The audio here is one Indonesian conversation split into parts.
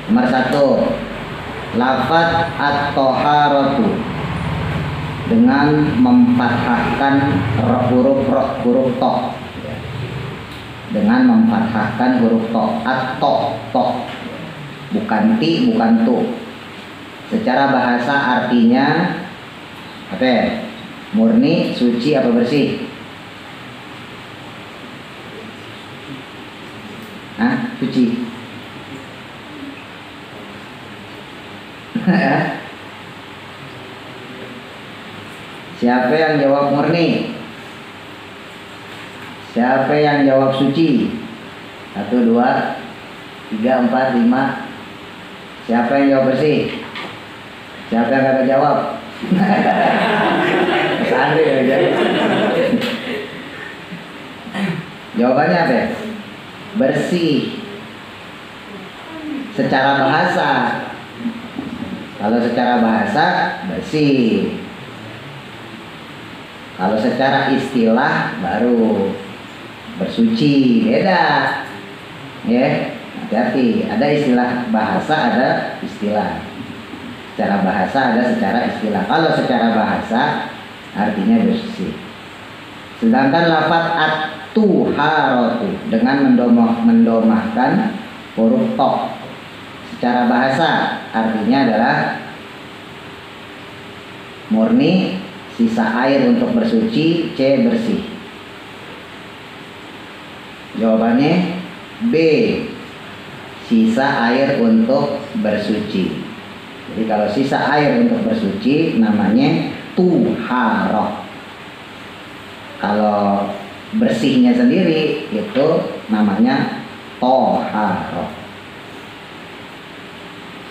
Nomor 1, lafaz at-thaharatu dengan memfathahkan huruf to, dengan memfathahkan huruf to, to, bukan ti, bukan tu. Secara bahasa artinya apa ya? Murni, suci, apa bersih? Suci. Siapa yang jawab murni? Siapa yang jawab suci? 1, 2, 3, 4, 5. Siapa yang jawab bersih? Siapa yang kagak jawab? Sandi aja. Jawabannya apa? Bersih. Secara bahasa. Kalau secara bahasa bersih. Kalau secara istilah baru bersuci, beda. Ya, hati-hati. Ada istilah bahasa, ada istilah. Secara bahasa ada secara istilah. Kalau secara bahasa artinya bersih. Sedangkan lafaz at-tuharatu dengan mendomahkan huruf to. Secara bahasa artinya adalah murni, sisa air untuk bersuci, C bersih. Jawabannya B, sisa air untuk bersuci. Jadi kalau sisa air untuk bersuci namanya tuharoh. Kalau bersihnya sendiri itu namanya toharoh.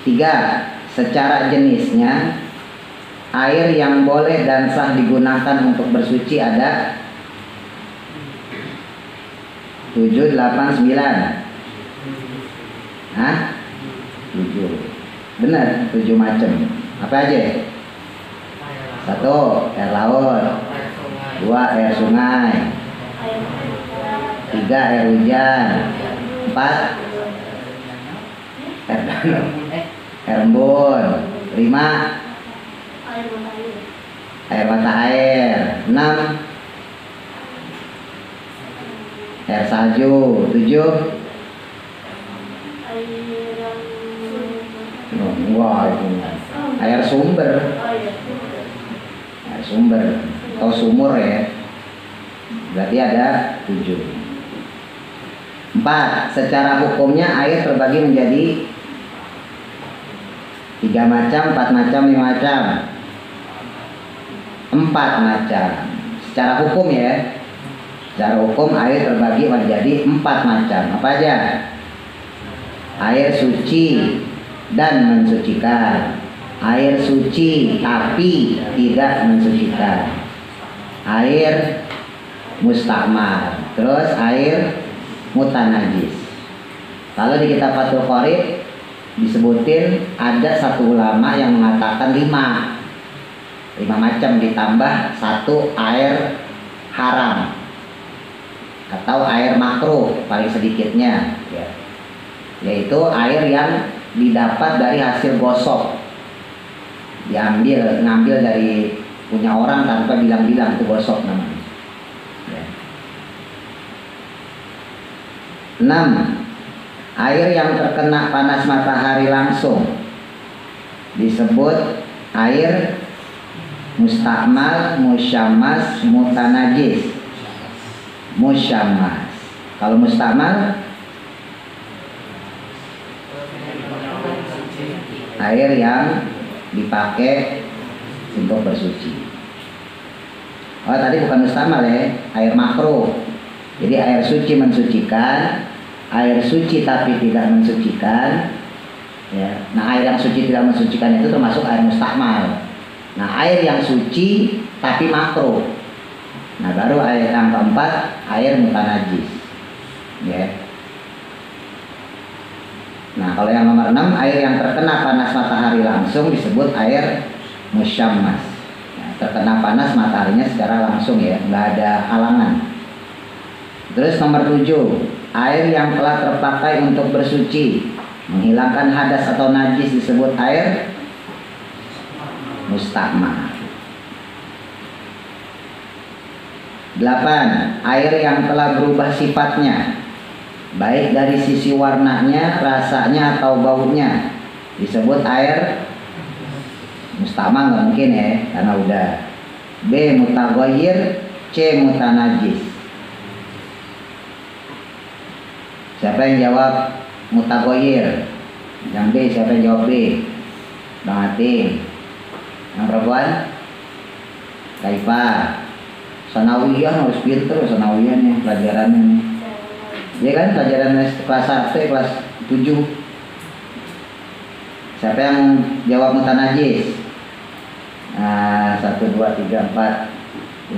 3. Secara jenisnya air yang boleh dan sah digunakan untuk bersuci ada 7, 8, 9. 7. Benar, 7 macam. Apa aja? 1, air laut. 2, air sungai. 3, air hujan. 4, air danau. Air embun. 5, air mata air. 6, air salju. 7, air sumber. Air sumber atau sumur ya. Berarti ada 7. 4. Secara hukumnya air terbagi menjadi 3 macam, 4 macam, 5 macam. 4 macam. Secara hukum ya. Secara hukum air terbagi menjadi 4 macam. Apa aja? Air suci dan mensucikan. Air suci tapi tidak mensucikan. Air mustakmal. Terus air mutanajis. Kalau di kitab Fathul Qorib disebutin ada satu ulama yang mengatakan 5 macam ditambah 1 air haram atau air makruh paling sedikitnya ya. Yaitu air yang didapat dari hasil gosok, ngambil dari punya orang tanpa bilang-bilang, itu gosok namanya ya. 6. Air yang terkena panas matahari langsung disebut air mustakmal, musyammas, mutanajis. Musyammas. Kalau mustakmal air yang dipakai untuk bersuci. Oh tadi bukan mustamal ya, air makruh. Jadi air suci mensucikan, air suci tapi tidak mensucikan. Ya. Nah air yang suci tidak mensucikan itu termasuk air mustakmal. Nah air yang suci tapi makruh. Nah baru air yang keempat air mutanajis. Ya. Nah kalau yang nomor 6 air yang terkena panas matahari langsung disebut air musyammas. Terkena panas mataharinya secara langsung ya, nggak ada halangan. Terus nomor 7, air yang telah terpakai untuk bersuci, menghilangkan hadas atau najis disebut air mustakmal. 8, air yang telah berubah sifatnya, baik dari sisi warnanya, rasanya atau baunya, disebut air mustakmal. Nggak mungkin ya, karena udah. B mutaghayyir, C mutanajis. Siapa yang jawab mutaghayyir? Yang B, siapa yang jawab B? Bang Atin. Yang perempuan? Kaifah. Sanawiyah harus pinter sanawiyahnya pelajarannya. Iya kan pelajaran kelas 1, kelas 7. Siapa yang jawab mutanajis? Nah, 1, 2, 3, 4,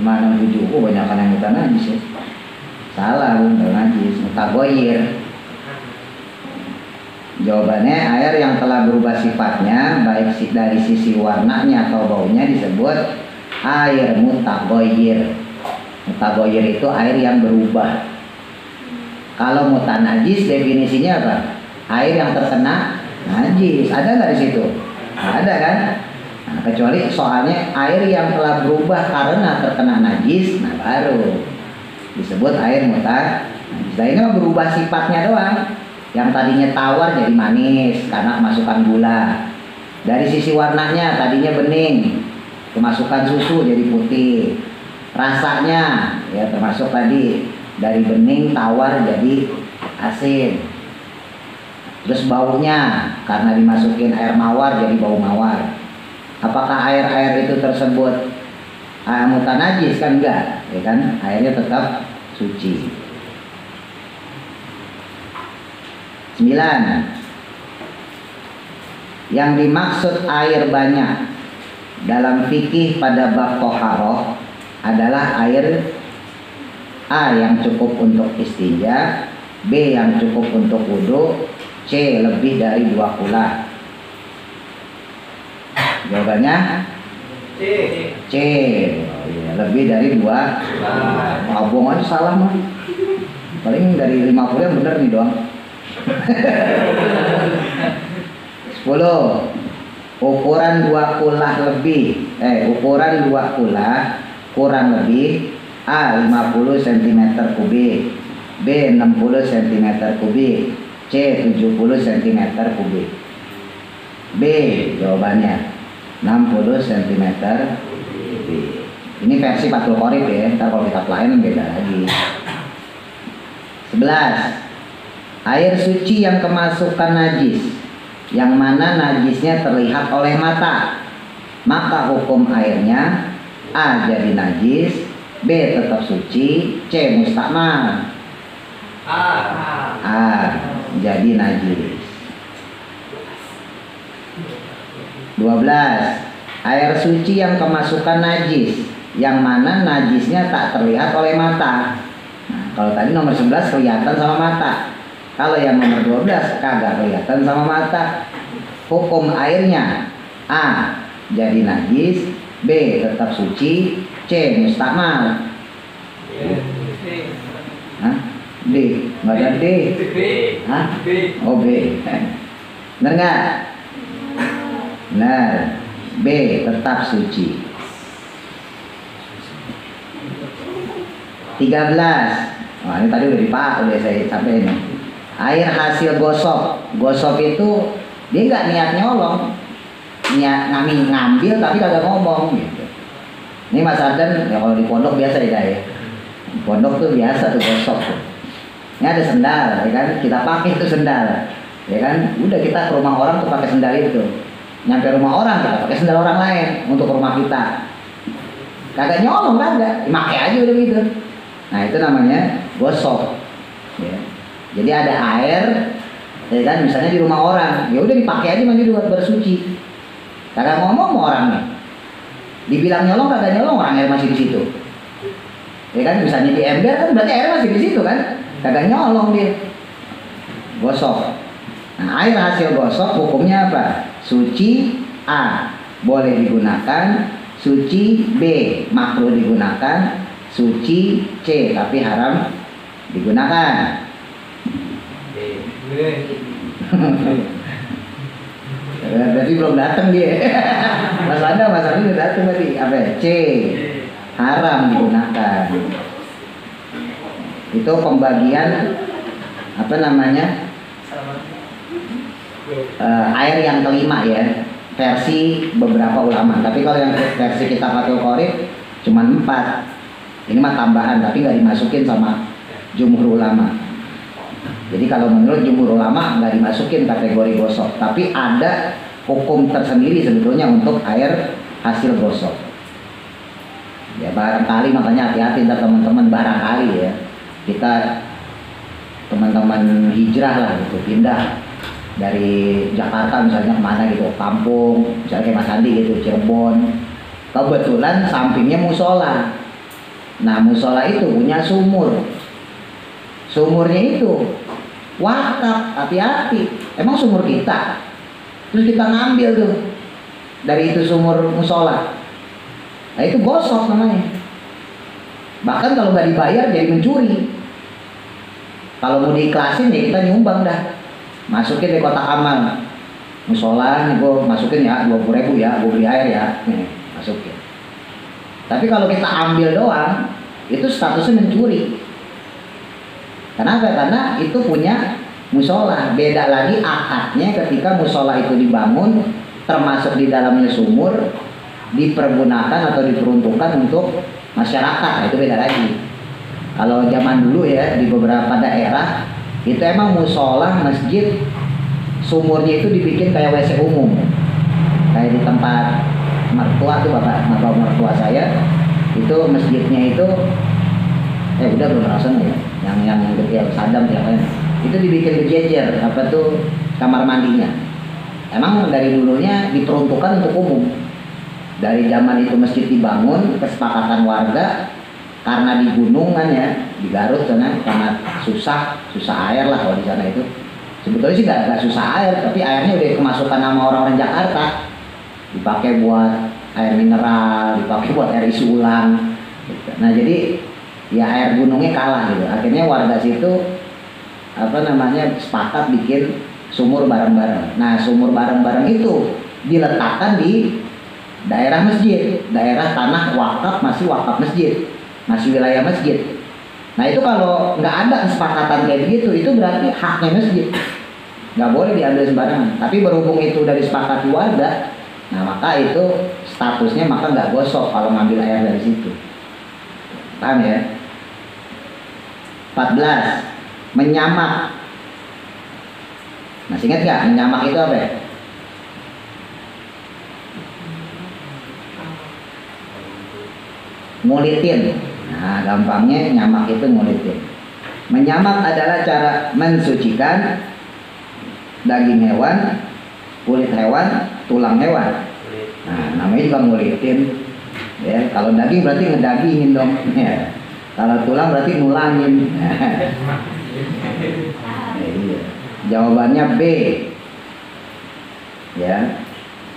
5, 6, 7. Oh banyak yang mutanajis ya. Salah, mutanajis, mutaghayyir. Jawabannya air yang telah berubah sifatnya baik dari sisi warnanya atau baunya disebut air mutaghayyir. Mutaghayyir itu air yang berubah. Kalau mutanajis definisinya apa? Air yang terkena najis. Ada nggak di situ? Ada kan? Nah, kecuali soalnya air yang telah berubah karena terkena najis, nah baru disebut air mutanajis. Nah ini mah berubah sifatnya doang. Yang tadinya tawar jadi manis karena kemasukan gula. Dari sisi warnanya tadinya bening, kemasukan susu jadi putih. Rasanya ya termasuk tadi dari bening tawar jadi asin. Terus baunya karena dimasukin air mawar jadi bau mawar. Apakah air-air itu tersebut mutanajis? Kan enggak, ya kan? Airnya tetap suci. 9. Yang dimaksud air banyak dalam fikih pada bab toharoh adalah air A yang cukup untuk istinja, B yang cukup untuk wudu, C lebih dari 2 kula. Jawabannya C. Oh, iya. Lebih dari 2. Abang aja salah mah. Paling dari 50 yang bener nih doang. 10. Ukuran 2 kulah lebih. Ukuran 2 kulah kurang lebih A 50 cm kubik, B 60 cm kubik, C 70 cm kubik. B jawabannya 60 cm kubik. Ini versi Fathul Qorib ya. Ntar kalau kitab lain beda lagi. 11. Air suci yang kemasukan najis, yang mana najisnya terlihat oleh mata, maka hukum airnya A jadi najis, B tetap suci, C mustakmal. A jadi najis. 12. Air suci yang kemasukan najis, yang mana najisnya tak terlihat oleh mata. Nah, kalau tadi nomor 11 kelihatan sama mata. Kalau yang nomor 12 kagak kelihatan sama mata. Hukum airnya A jadi najis, B tetap suci, C mustakmal. Hah? D, nggak ada D. Hah? Oh B. Benar nggak? Benar. B tetap suci. 13. Wah ini tadi udah saya sampai ini. Air hasil gosok. Gosok itu dia nggak niat nyolong, niat ngambil tapi kagak ngomong gitu. Ini Mas Ardan ya kalau di pondok biasa ya. Pondok tuh biasa tuh gosok tuh. Ini ada sendal, ya kan? Kita pakai itu sendal, ya kan? Udah kita ke rumah orang tuh pakai sendal itu. Nyampe rumah orang kita pakai sendal orang lain untuk rumah kita. kagak nyolong kagak, pakai aja udah gitu. Nah itu namanya gosok. Ya. Jadi ada air, ya kan, misalnya di rumah orang, ya udah dipakai aja mandi buat bersuci. Kagak ngomong sama orangnya. Dibilang nyolong kagak nyolong, orang air masih di situ. Ya kan, misalnya di ember kan berarti air masih di situ kan, kagak nyolong dia. Gosok. Nah air hasil gosok hukumnya apa? Suci A boleh digunakan, suci B makruh digunakan, suci C tapi haram digunakan. Berarti belum datang dia. Mas Anda udah datang tadi. Apa? C haram digunakan. Itu pembagian apa namanya? Air yang kelima ya, versi beberapa ulama. Tapi kalau yang versi Kitab Fathul Qorib cuma 4. Ini mah tambahan, tapi nggak dimasukin sama jumhur ulama. Jadi kalau menurut jumhur ulama nggak dimasukin kategori gosok, tapi ada hukum tersendiri sebetulnya untuk air hasil gosok. Ya barangkali, makanya hati-hati ntar teman-teman, barangkali ya kita teman-teman hijrah lah gitu, pindah dari Jakarta misalnya kemana gitu, kampung, misalnya kayak Mas Andi gitu, Cirebon. Kebetulan sampingnya musola. Nah musola itu punya sumur. Sumurnya itu wakaf, hati-hati. Emang sumur kita. Terus kita ngambil tuh dari itu sumur musola. Nah itu gosok namanya. Bahkan kalau nggak dibayar jadi mencuri. Kalau mau diiklasin ya kita nyumbang dah. Masukin di kotak amal. Musola nih gue masukin ya 20.000 ya, gue beli air ya. Nih, masukin. Tapi kalau kita ambil doang, itu statusnya mencuri. Kenapa? Karena itu punya musola. Beda lagi akadnya ketika musola itu dibangun, termasuk di dalamnya sumur, dipergunakan atau diperuntukkan untuk masyarakat. Nah, itu beda lagi. Kalau zaman dulu ya di beberapa daerah itu emang musola masjid sumurnya itu dibikin kayak WC umum, kayak di tempat mertua tuh bapak mertua saya itu masjidnya itu udah belum rasanya ya yang gede ya sadam ya kan itu dibikin berjejer apa tuh kamar mandinya. Emang dari dulunya diperuntukkan untuk umum. Dari zaman itu masjid dibangun kesepakatan warga karena di gunung kan ya, di Garut sana sangat susah air lah kalau di sana itu. Sebetulnya sih nggak susah air, tapi airnya udah kemasukan nama orang-orang Jakarta. Dipakai buat air mineral, dipakai buat air isi ulang. Nah jadi ya air gunungnya kalah gitu. Akhirnya warga situ apa namanya sepakat bikin sumur bareng-bareng. Nah sumur bareng-bareng itu diletakkan di daerah masjid, daerah tanah wakaf, masih wakaf masjid, masih wilayah masjid. Nah itu kalau nggak ada kesepakatan kayak begitu, itu berarti haknya masjid, nggak boleh diambil sembarangan. Tapi berhubung itu dari sepakat warga, nah maka itu statusnya maka nggak gosok kalau ngambil air dari situ. Paham ya? 14. Menyamak. Masih ingat nggak menyamak itu apa ya? Ngulitin. Nah gampangnya nyamak itu ngulitin. Menyamak adalah cara mensucikan daging hewan, kulit hewan, tulang hewan. Nah namanya juga ngulitin. Ya, kalau daging berarti ngedagingin dong. Ya. Kalau tulang berarti ngulangin. Jawabannya B. Ya,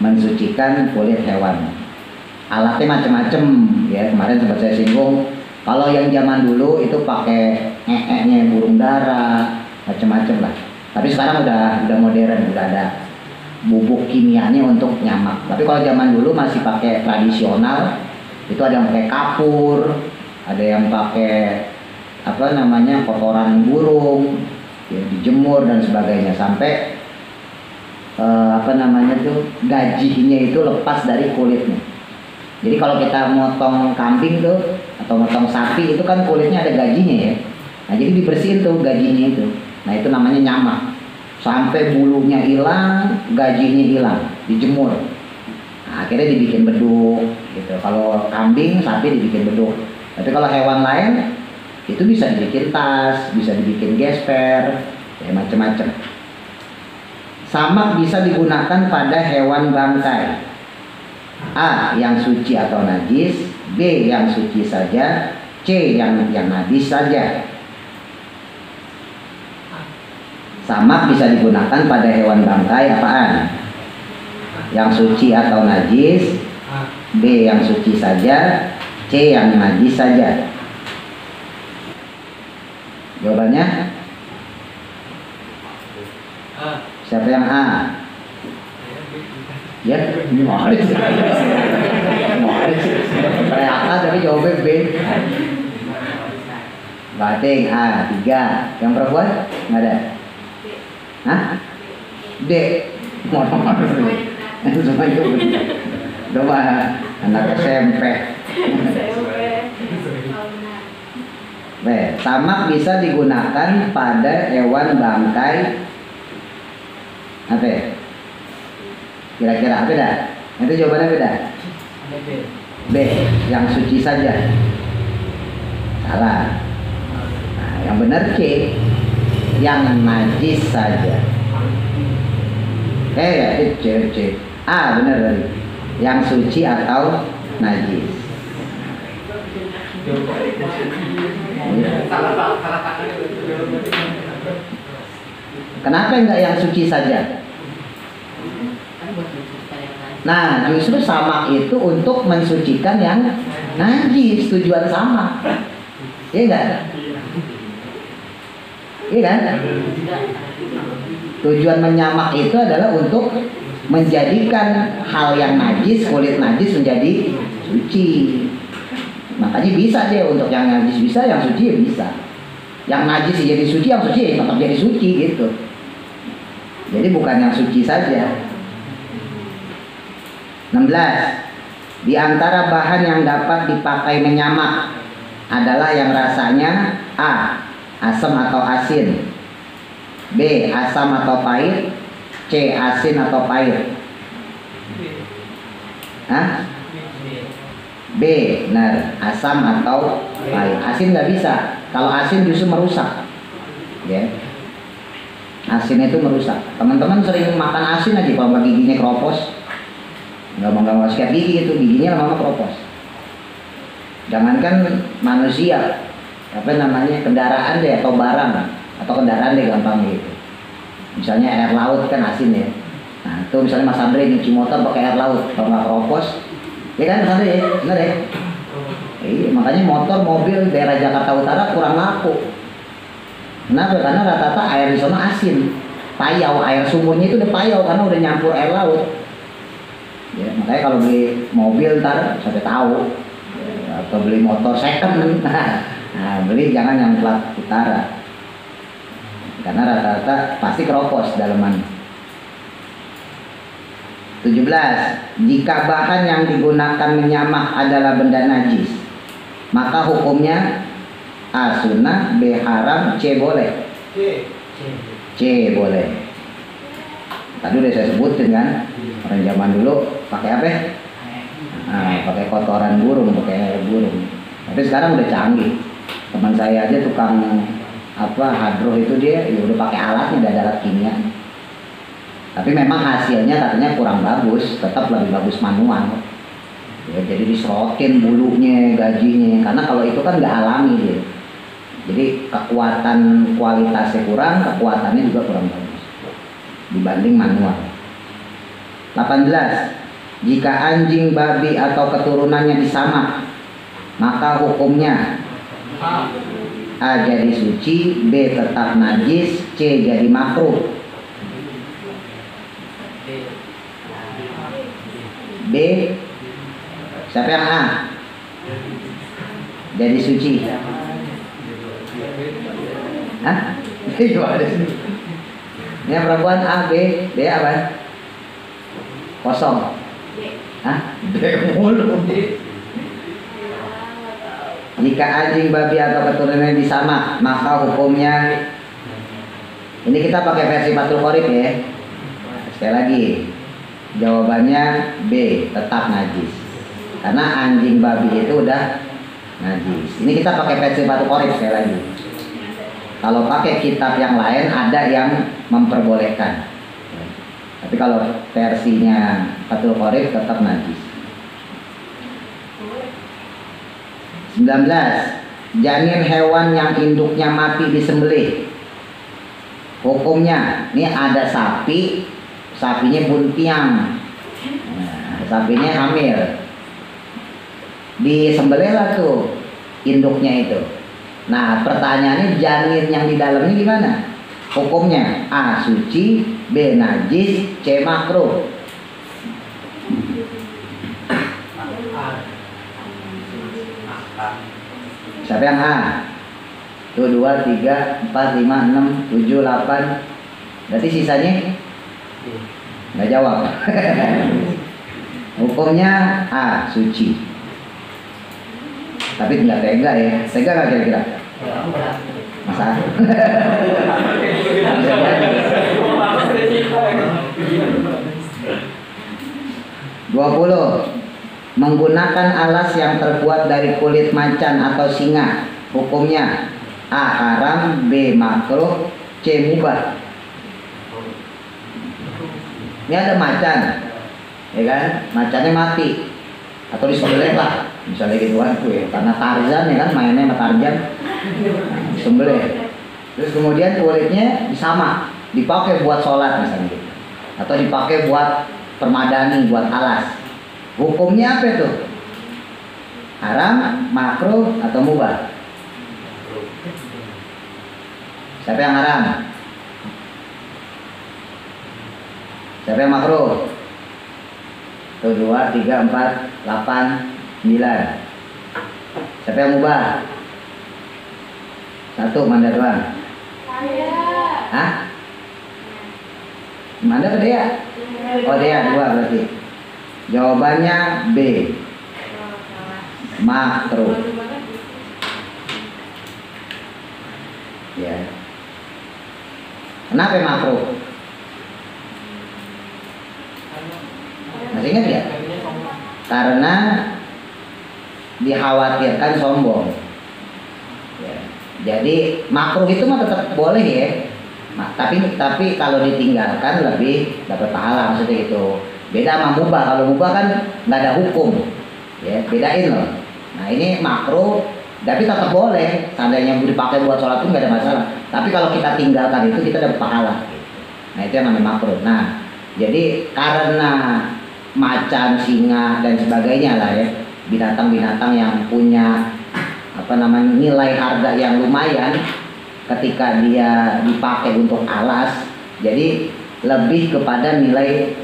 mensucikan kulit hewan. Alatnya macam-macam. Ya, kemarin sempat saya singgung. Kalau yang zaman dulu itu pakai ngekeknya burung dara, macam-macam lah. Tapi sekarang udah modern, udah ada bubuk kimianya untuk nyamak. Tapi kalau zaman dulu masih pakai tradisional, itu ada yang pakai kapur, ada yang pakai apa namanya kotoran burung, ya, dijemur dan sebagainya sampai apa namanya tuh gajinya itu lepas dari kulitnya. Jadi kalau kita motong kambing tuh atau motong sapi itu kan kulitnya ada gajinya ya. Nah jadi dibersihin tuh gajinya itu. Nah itu namanya nyamak. Sampai bulunya hilang, gajinya hilang, dijemur. Nah, akhirnya dibikin beduk, gitu. Kalau kambing, sapi dibikin beduk. Tapi kalau hewan lain itu bisa dibikin tas, bisa dibikin gesper, ya macam-macam. Samak bisa digunakan pada hewan bangkai. A. Yang suci atau najis, B. Yang suci saja, C. Yang najis saja. Samak bisa digunakan pada hewan bangkai apaan? Yang suci atau najis, B. Yang suci saja, C. Yang najis saja. Jawabannya? Siapa yang A? Ya, ini mahal. Teriakan tapi jawabnya B. Bating A 3. Yang perempuan? Nggak ada. Hah? D. Semua itu coba anak SMP. B. Samak bisa digunakan pada hewan bangkai. Apa? Kira-kira apa dah? Itu jawabannya beda. B. Yang suci saja. Salah. Nah, yang benar C. Yang najis saja. C. A benar tadi. Yang suci atau najis. Kenapa enggak yang suci saja? Nah, justru samak itu untuk mensucikan yang najis, tujuan samak. Iya enggak? Iya kan? Tujuan menyamak itu adalah untuk menjadikan hal yang najis, kulit najis menjadi suci. Makanya bisa deh untuk yang najis bisa, yang suci ya bisa. Yang najis jadi suci, yang suci ya tetap jadi suci gitu. Jadi bukan yang suci saja. 16. Di antara bahan yang dapat dipakai menyamak adalah yang rasanya A. Asam atau asin, B. Asam atau pahit, C. Asin atau pahit. Hah? B. Benar, asam atau pahit. Asin nggak bisa. Kalau asin justru merusak. Ya. Asin itu merusak. Teman-teman sering makan asin aja kalau giginya keropos. Nggak mau sikat gigi itu, giginya lama-lama keropos. Jangankan manusia, apa namanya, kendaraan deh atau barang atau kendaraan deh gampang gitu. Misalnya air laut kan asin ya. Nah itu misalnya Mas Andre nyuci motor pakai air laut, kalau nggak keropos, ya kan Mas Andre ya, bener ya. Iya, makanya motor, mobil daerah Jakarta Utara kurang laku. Kenapa? Karena rata-rata air di sana asin, payau, air sumurnya itu udah payau karena udah nyampur air laut. Ya, makanya kalau beli mobil ntar sampai tahu ya, atau beli motor second, nah beli jangan yang plat utara karena rata-rata pasti keropos daleman. 17. Jika bahan yang digunakan menyamak adalah benda najis, maka hukumnya A. Sunnah, B. Haram, C. Boleh. C. Boleh. Tadi udah saya sebutin kan, orang zaman dulu pakai apa? Nah, pakai kotoran burung, pakai air burung. Tapi sekarang udah canggih. Teman saya aja tukang hadroh itu dia ya udah pakai alatnya, udah ada alat kimia. Tapi memang hasilnya katanya kurang bagus, tetap lebih bagus manual. Ya, jadi diserotin bulunya, gajinya, karena kalau itu kan nggak alami dia. Jadi kekuatan kualitasnya kurang, kekuatannya juga kurang bagus dibanding manual. 18. Jika anjing, babi atau keturunannya disamak, maka hukumnya A. Jadi suci, B. Tetap najis, C. Jadi makruh. B. Siapa yang A? Jadi suci. Hah? Ini perempuan A, B apa? Kosong. Hah? B mulu. Jika anjing, babi atau keturunannya disamak, maka hukumnya, ini kita pakai versi Fathul Qorib ya. Sekali lagi, jawabannya B. Tetap najis. karena anjing babi itu udah najis. Ini kita pakai versi Fathul Qorib sekali lagi. Kalau pakai kitab yang lain ada yang memperbolehkan, tapi kalau versinya Fathul Qorib tetap najis. 19. Janin hewan yang induknya mati disembelih. Hukumnya, ini ada sapi, sapinya buntiang, sapinya hamil, disembelihlah tuh induknya itu. Nah, pertanyaannya janin yang di dalamnya gimana? Hukumnya A. Suci, B. Najis, C. Makruh. Siapa yang A? Tuh 2, 3, 4, 5, 6, 7, 8. Berarti sisanya nggak jawab. Hukumnya A. Suci. Tapi nggak tega ya. Tega nggak kira-kira? Masa? 20. Menggunakan alas yang terbuat dari kulit macan atau singa. Hukumnya A. Haram, B. Makruh, C. Mubah. Ini ada macan, ya kan? Macannya mati atau disembelih lah, misalnya gitu kan tuh ya. Karena Tarzan ya kan, mainnya sama Tarzan, disembelih. Terus kemudian kulitnya disamak, dipakai buat sholat misalnya gitu, atau dipakai buat permadani, buat alas. Hukumnya apa itu? Haram, makruh, atau mubah? Siapa yang haram? Siapa yang makruh? Tuh 2, 3, 4, 8, 9. Siapa yang mubah? 1, Manda doang. Hah? Manda apa dia? Oh dia 2 berarti. Jawabannya B. Makruh. Ya. Kenapa makruh? Masih ingat ya? Karena dikhawatirkan sombong. Ya. Jadi makruh itu mah tetap boleh ya. Tapi kalau ditinggalkan lebih dapat pahala, maksudnya itu. Beda sama mubah. Kalau mubah kan nggak ada hukum. Ya, bedain loh. Nah ini makruh, tapi tetap boleh. Seandainya dipakai buat sholat pun nggak ada masalah. Tapi kalau kita tinggalkan itu kita dapat pahala. Nah itu yang namanya makruh. Nah jadi karena macan, singa dan sebagainya lah ya, binatang-binatang yang punya nilai harga yang lumayan, ketika dia dipakai untuk alas, jadi lebih kepada nilai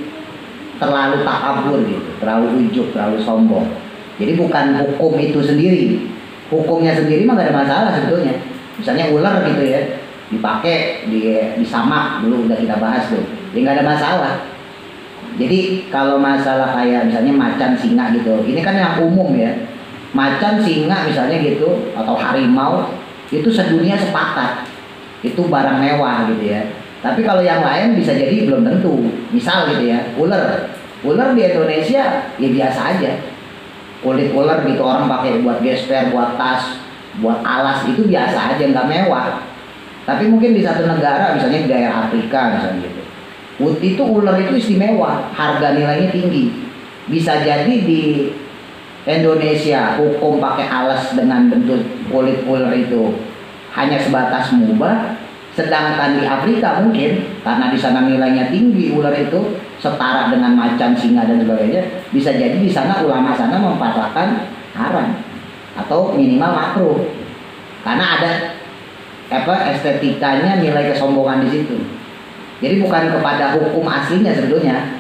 terlalu takabur gitu, terlalu ujub, terlalu sombong. Jadi bukan hukum itu sendiri, hukumnya sendiri mah gak ada masalah sebetulnya. Misalnya ular gitu ya, dipakai disamak, dulu udah kita bahas tuh, ya nggak ada masalah. Jadi kalau masalah kayak misalnya macan, singa gitu, ini kan yang umum ya. Macan, singa misalnya gitu, atau harimau, itu sedunia sepakat itu barang mewah gitu ya. Tapi kalau yang lain bisa jadi belum tentu. Misal gitu ya, ular di Indonesia ya biasa aja. Kulit ular gitu orang pakai buat gesper, buat tas, buat alas, itu biasa aja, nggak mewah. Tapi mungkin di satu negara, misalnya di daerah Afrika misalnya gitu, itu ular itu istimewa, harga nilainya tinggi. Bisa jadi di Indonesia hukum pakai alas dengan bentuk kulit ular itu hanya sebatas mubah, sedangkan di Afrika mungkin karena di sana nilainya tinggi ular itu setara dengan macan, singa dan sebagainya, bisa jadi di sana ulama sana memfatwakan haram atau minimal makruh karena ada estetikanya, nilai kesombongan di situ. Jadi bukan kepada hukum aslinya sebetulnya,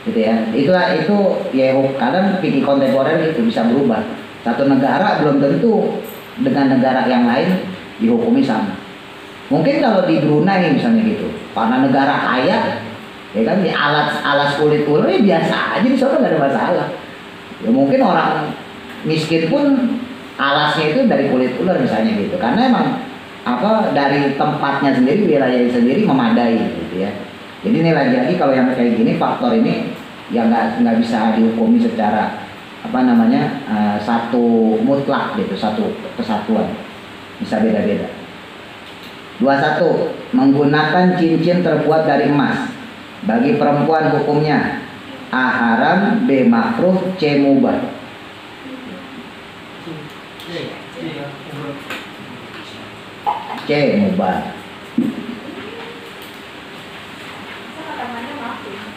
gitu ya. Itu ya kadang fikih kontemporer itu bisa berubah. Satu negara belum tentu dengan negara yang lain dihukumi sama. Mungkin kalau di Brunei misalnya gitu, karena negara kaya, ya kan, di alas kulit ular ya biasa aja di sana, nggak ada masalah. Ya mungkin orang miskin pun alasnya itu dari kulit ular misalnya gitu, karena emang dari tempatnya sendiri, wilayahnya sendiri memadai gitu ya. Jadi ini lagi-lagi kalau yang kayak gini faktor ini ya nggak bisa dihukumi secara satu mutlak gitu, satu kesatuan, bisa beda-beda. 21. Menggunakan cincin terbuat dari emas. Bagi perempuan hukumnya A. Haram, B. Makruh, C. Mubah. C. Mubah.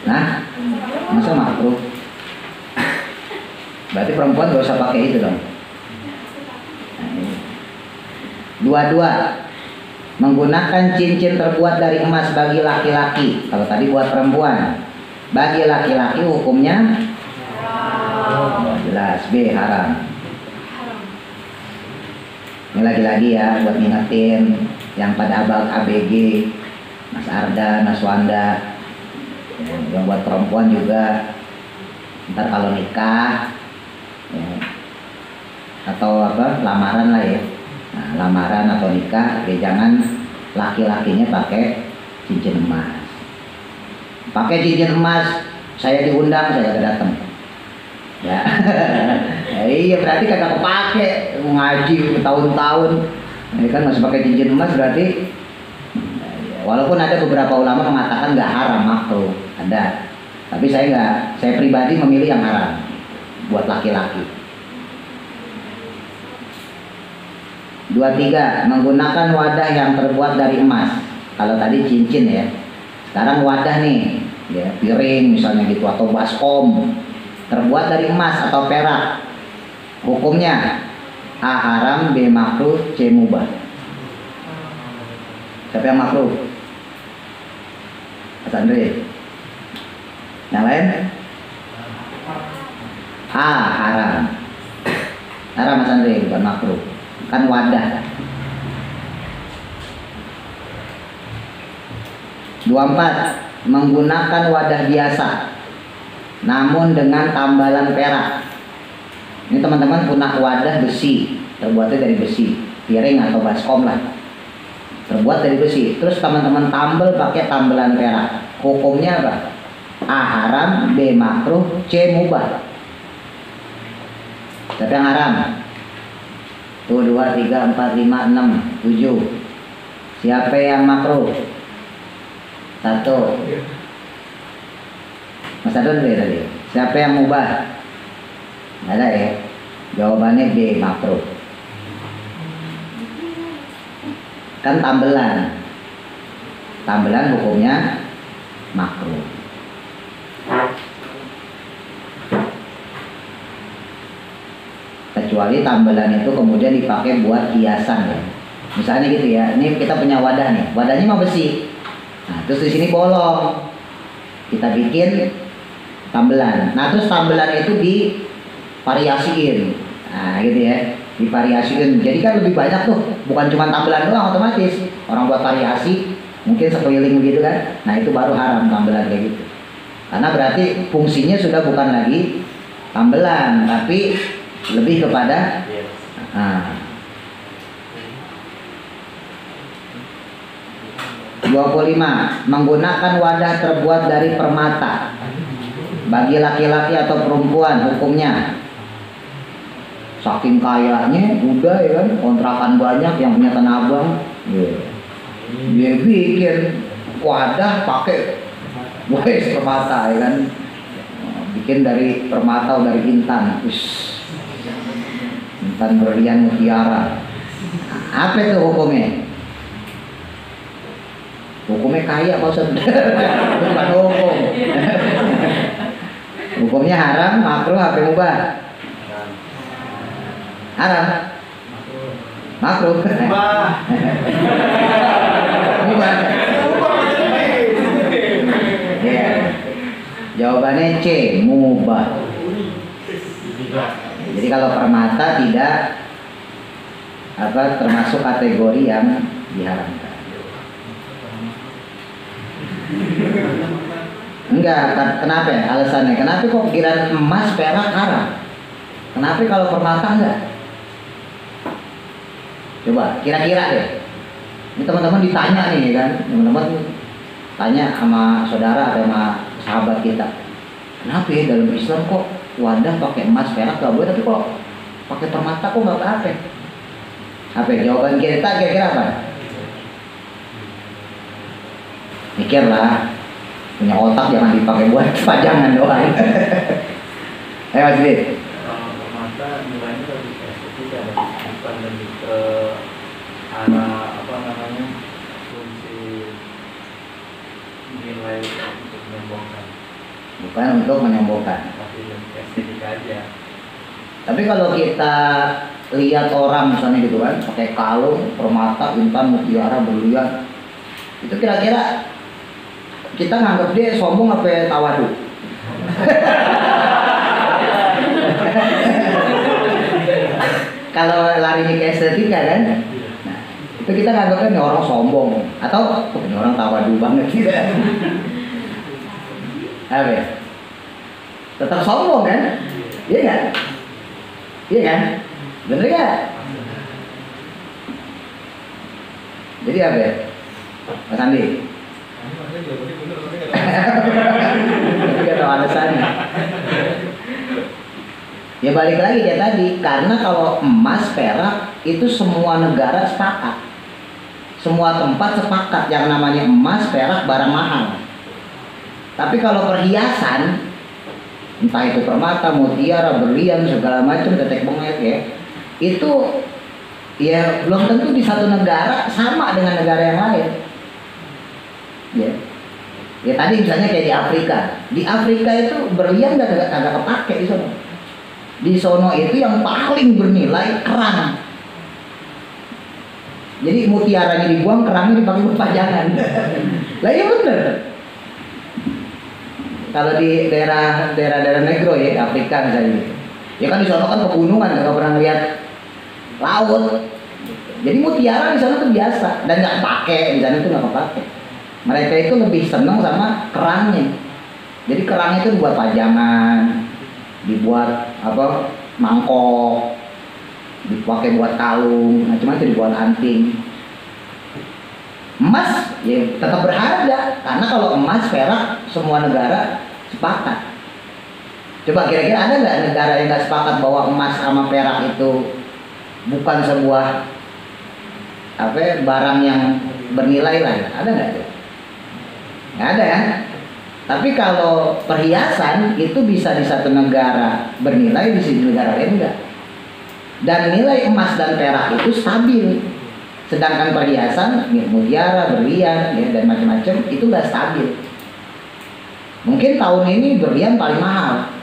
Nah, masa makruh? Berarti perempuan gak usah pakai itu dong. 22. Menggunakan cincin terbuat dari emas bagi laki-laki. Kalau tadi buat perempuan. Bagi laki-laki hukumnya jelas B. Haram. Ini lagi-lagi ya buat ngingetin yang pada abang ABG, Mas Arda, Mas Wanda, yang buat perempuan juga. Ntar kalau nikah ya, atau lamaran lah ya. Nah, lamaran atau nikah, ya jangan laki-lakinya pakai cincin emas. Pakai cincin emas, saya diundang, saya kagak datang. Ya, iya berarti kagak kepake, ngaji bertahun-tahun. Ini kan masih pakai cincin emas berarti. Walaupun ada beberapa ulama mengatakan nggak haram, makruh, ada. Tapi saya pribadi memilih yang haram buat laki-laki. 23. Menggunakan wadah yang terbuat dari emas. Kalau tadi cincin ya, sekarang wadah nih ya, piring misalnya gitu, atau baskom terbuat dari emas atau perak. Hukumnya A. Haram, B. Makruh, C. Mubah. Siapa yang makruh? Mas Andre. Yang lain? A. Haram. Haram Mas Andre, bukan makruh. Kan wadah. 24. Menggunakan wadah biasa namun dengan tambalan perak. Ini teman-teman punya wadah besi, terbuatnya dari besi, piring atau baskom lah, terbuat dari besi. Terus teman-teman tambal pakai tambalan perak. Hukumnya apa? A. Haram, B. Makruh, C. Mubah. Siapa yang haram? Tuh 2, 3, 4, 5, 6, 7. Siapa yang makruh? 1. Mas Adon tadi. Siapa yang mubah? Nggak ada ya. Jawabannya B. Makruh. Kan tambelan. Tambelan hukumnya makruh. Kecuali tambelan itu kemudian dipakai buat hiasan ya. Misalnya gitu ya, ini kita punya wadah nih, wadahnya mah besi. Nah, terus di sini bolong, kita bikin tambelan. Nah, terus tambelan itu divariasiin, nah gitu ya, divariasiin. Jadi kan lebih banyak tuh, bukan cuma tambelan doang otomatis. Orang buat variasi, mungkin sekeliling begitu kan. Nah, itu baru haram tambelan kayak gitu. Karena berarti fungsinya sudah bukan lagi tambelan, tapi lebih kepada 25. Menggunakan wadah terbuat dari permata. Bagi laki-laki atau perempuan hukumnya. Saking kayanya udah ya kan, kontrakan banyak, yang punya tanah abang dia bikin wadah pakai permata ya kan, bikin dari permata atau dari intan. Intan berlian mutiara. Apa itu hukumnya? Hukumnya kaya Pak Ustaz. Bukan hukum. Hukumnya haram, makruh, apa mubah? Haram. Makruh. Mubah. Ya. Jawabannya C, mubah. Jadi kalau permata tidak termasuk kategori yang diharamkan. Enggak, kenapa ya? Alasannya, kenapa kok pikiran emas, perak haram? Kenapa kalau permata enggak? Coba, kira-kira deh. Ini teman-teman ditanya nih kan, teman-teman tanya sama saudara atau sama sahabat kita. Kenapa ya dalam Islam kok wadah pakai emas perak nggak boleh, tapi kok pakai permata kok nggak apa-apa? Apa jawaban kita kira-kira apa? Mikirlah, punya otak jangan dipakai buat pajangan doang. Ayo Mas Dit. Permata nilainya lebih ke estetika, bukan lebih ke arah apa namanya fungsi nilai untuk menyombongkan. Bukan untuk menyombongkan. Tapi lebih ke estetika aja. Tapi kalau kita lihat orang misalnya gitu kan, pakai kalung, permata, intan, mutiara, berlian, itu kira-kira kita nganggap dia sombong apa tawadu? Kalau larinya ke estetika kan, nah, itu kita nganggapnya nih orang sombong atau ini orang tawadu banget gitu. Apa ya? Tetap sombong kan? Iya kan? Iya kan? Bener gak? Jadi apa ya? Mas Andi? Tapi gak tahu alasannya. Ya balik lagi kayak tadi, karena kalau emas, perak itu semua negara sepakat, semua tempat sepakat yang namanya emas, perak barang mahal. Tapi kalau perhiasan, entah itu permata, mutiara, berlian, segala macam, tetek bengek ya, itu ya belum tentu di satu negara sama dengan negara yang lain. Ya tadi misalnya kayak di Afrika itu berlian agak kepake di sono. Di sono itu yang paling bernilai kerang. Jadi mutiaranya dibuang, kerangnya dipakai buat pajangan. Lah iya bener. Kalau di daerah negro ya, Afrika misalnya, ya kan di sana kan pegunungan, nggak pernah lihat laut. Jadi mutiara di sana tuh biasa dan nggak pakai, di sana tuh nggak pakai. Mereka itu lebih seneng sama kerangnya. Jadi kerangnya itu dibuat pajangan, dibuat apa mangkok, dipakai buat kalung, macam-macam, dibuat anting. Emas ya tetap berharga karena kalau emas, perak semua negara sepakat. Coba kira-kira ada nggak negara yang nggak sepakat bahwa emas sama perak itu bukan sebuah apa barang yang bernilai lah? Ada nggak? Nggak ada kan? Tapi kalau perhiasan itu bisa di satu negara bernilai, di negara lain enggak. Dan nilai emas dan perak itu stabil. Sedangkan perhiasan, mutiara, berlian, ya, dan macam-macam itu nggak stabil. Mungkin tahun ini berlian paling mahal,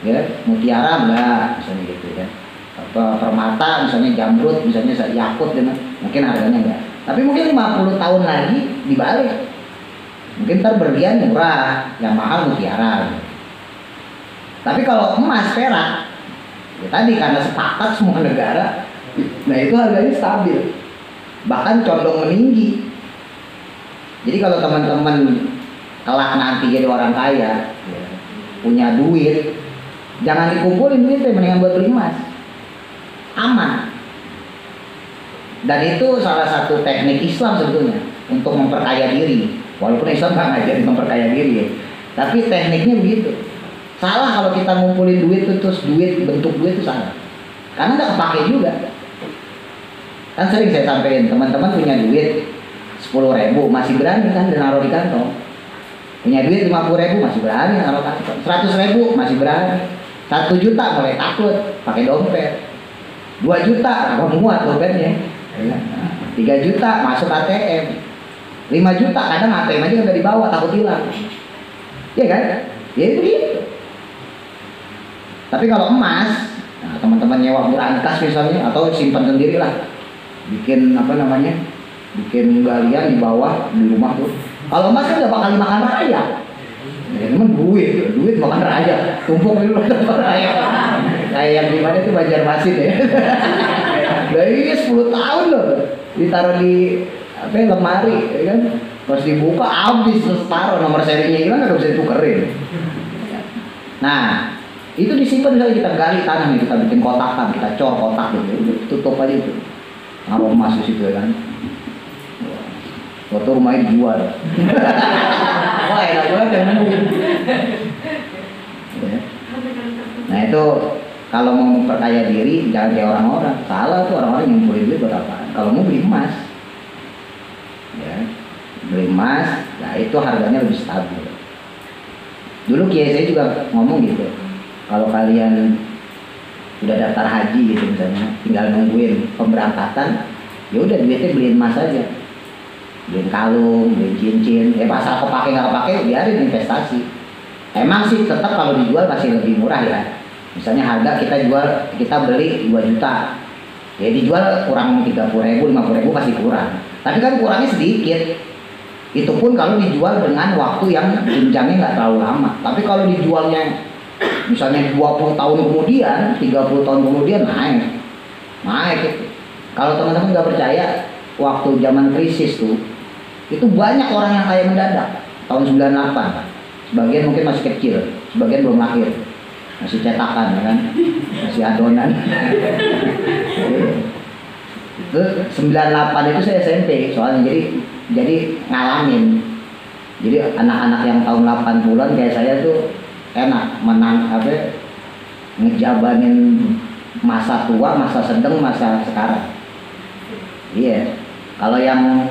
ya, mutiara enggak, misalnya gitu ya. Apa permata, misalnya jamrud, misalnya yakut, gitu, mungkin harganya enggak. Tapi mungkin 50 tahun lagi dibalik. Mungkin ntar berlian murah, yang mahal mutiara. Gitu. Tapi kalau emas, perak, ya tadi karena sepakat semua negara, nah itu harganya stabil. Bahkan condong meninggi. Jadi kalau teman-teman kelak nanti jadi orang kaya, ya, punya duit, jangan dikumpulin duitnya, mendingan buat beli emas, aman. Dan itu salah satu teknik Islam sebetulnya untuk memperkaya diri. Walaupun Islam nggak ngajarin memperkaya diri ya, tapi tekniknya begitu. Salah kalau kita ngumpulin duit itu terus bentuk duit itu salah, karena nggak kepake juga. Kan sering saya sampaikan, teman-teman punya duit 10.000 masih berani kan naruh di kantong. Punya duit 50.000 masih berani naruh kantong. 100.000 masih berani. 1 juta mulai takut pakai dompet. 2 juta apa muat dompetnya. 3 juta masuk ATM. 5 juta kadang ATM aja nggak dibawa, takut hilang. Iya kan? Ya itu gitu. Tapi kalau emas, nah, teman-teman nyewa berangkas misalnya atau simpan sendiri lah. Bikin apa namanya, bikin galian di bawah di rumah tuh. Kalau emas kan gak bakal makan raya, ya teman duit makan raya, tumpuk dulu makan raya. Kayak yang di mana tuh Banjarmasin ya. Dari 10 tahun loh ditaruh di apa lemari, ya kan? Pas dibuka habis, terus taruh nomor serinya hilang, nggak bisa ditukerin. Nah itu disimpan, misalnya kita gali tanah nih, kita bikin kotakan, kita cor kotak gitu, tutup aja itu. Naruh emas di situ ya kan. Waktu rumahnya dijual. Wah enak banget yang nunggu. Nah itu kalau mau memperkaya diri jangan kayak orang-orang. Salah tuh orang-orang yang beli duit buat apa? Kalau mau beli emas, ya beli emas, nah itu harganya lebih stabil. Dulu kiai saya juga ngomong gitu, kalau kalian udah daftar haji gitu misalnya, tinggal nungguin pemberangkatan, ya udah duitnya beliin emas aja, beliin kalung, beliin cincin, pasal kepake nggak kepake biarin investasi. Emang sih tetap kalau dijual masih lebih murah ya. Misalnya harga kita beli 2 juta, ya dijual kurang 30.000, 50.000 pasti kurang. Tapi kan kurangnya sedikit. Itu pun kalau dijual dengan waktu yang jenjangnya nggak terlalu lama. Tapi kalau dijualnya misalnya 20 tahun kemudian, 30 tahun kemudian naik gitu. Kalau teman-teman nggak percaya, waktu zaman krisis tuh, itu banyak orang yang kaya mendadak tahun 98. Sebagian mungkin masih kecil, sebagian belum lahir, masih cetakan ya kan, masih adonan. Itu 98 itu saya SMP soalnya, jadi ngalamin. Jadi anak-anak yang tahun 80-an kayak saya tuh enak menang ngejabanin masa tua, masa sedang, masa sekarang. Iya. Kalau yang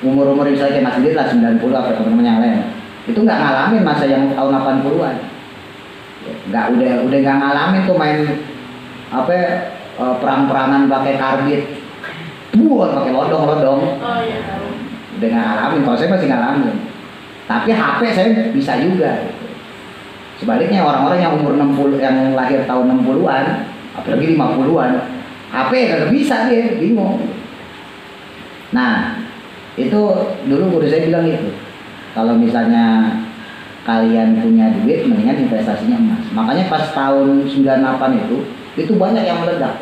umur misalnya kayak Mas Lid lah 90 apa teman-teman yang lain, itu nggak ngalamin masa yang tahun 80-an. Udah nggak ngalamin tuh main perang-perangan pakai karbit, pakai lodong. Oh iya tahu. Udah nggak ngalamin, kalau saya masih ngalamin. Tapi HP saya bisa juga. Gitu. Sebaliknya orang-orang yang umur 60, yang lahir tahun 60-an, apalagi 50-an, HP nggak bisa dia, bingung. Nah, itu dulu guru saya bilang itu. Kalau misalnya kalian punya duit, mendingan investasinya emas. Makanya pas tahun 98 itu banyak yang meledak.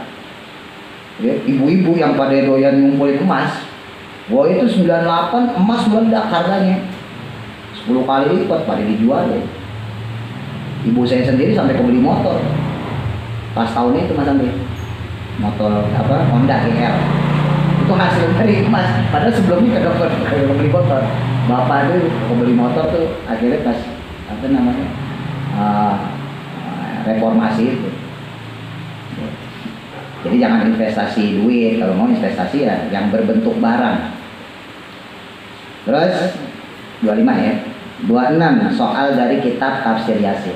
Ya, ibu-ibu yang pada doyan ngumpulin emas, wah itu 98 emas meledak harganya 10 kali lipat pada dijual ya. Ibu saya sendiri sampai kebeli motor pas tahun itu Mas Andri, motor Honda GL. Itu hasil dari emas. Padahal sebelumnya ke beli motor. Bapak itu beli motor tuh akhirnya pas reformasi itu. Jadi jangan investasi duit, kalau mau investasi ya yang berbentuk barang. Terus 25 ya. 26 soal dari kitab Tafsir Yasin.